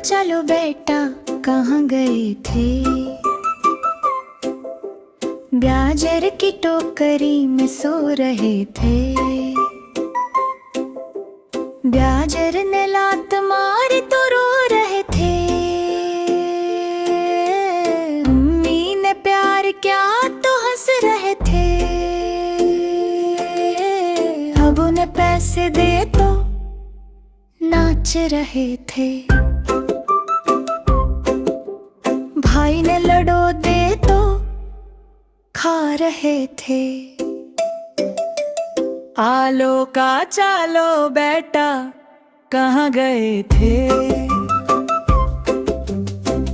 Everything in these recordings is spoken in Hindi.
चलो बेटा कहाँ गए थे। गाजर की टोकरी में सो रहे थे। गाजर ने लात मारी तो रो रहे थे। अम्मी ने प्यार किया तो हंस रहे थे। अब उन्हें पैसे दे तो नाच रहे थे। भाई ने लडो दे तो खा रहे थे। आलो का चालो बेटा कहाँ गए थे।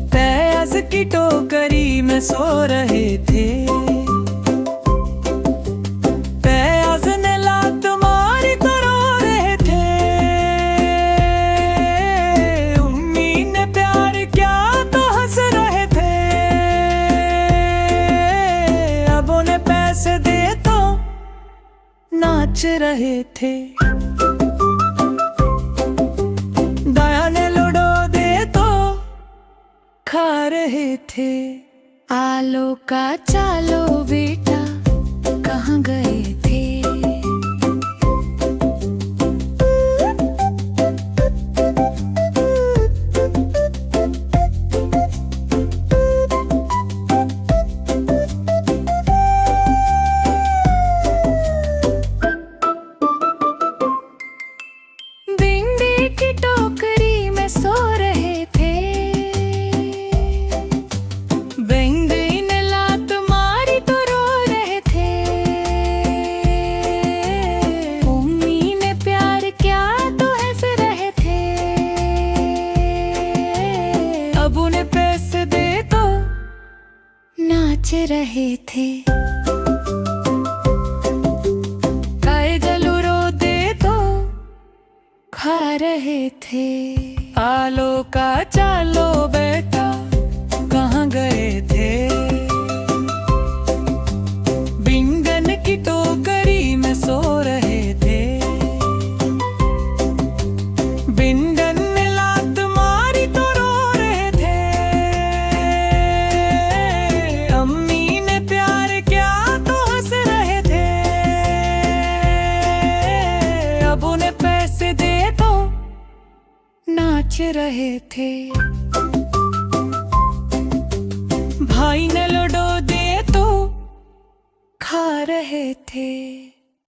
फैज की टोकरी में सो रहे थे। फैज ने लात मारी तो रो रहे थे। उम्मी ने प्यार किया तो हंस रहे थे। अब उन्हें पैसे दे तो नाच रहे थे। दाया ने लूडो दे तो खा रहे थे। आलो का चालो बेटा कहाँ गए थे। की टोकरी में सो रहे थे। बेंगई ने लात मारी तो रो रहे थे। उम्मी ने प्यार किया तो हंस रहे थे। अब उन्हें पैसे दे तो नाच रहे थे। खा रहे थे। आलो का चालो बेटा कहाँ गए थे। बिंगन की टोकरी में सो रहे थे। बिंगन ने लात मारी तो रो रहे थे। अम्मी ने प्यार किया तो हंस रहे थे। अब उन्हें पैसे दे नाच रहे थे। भाई ने लूडो दे तो खा रहे थे।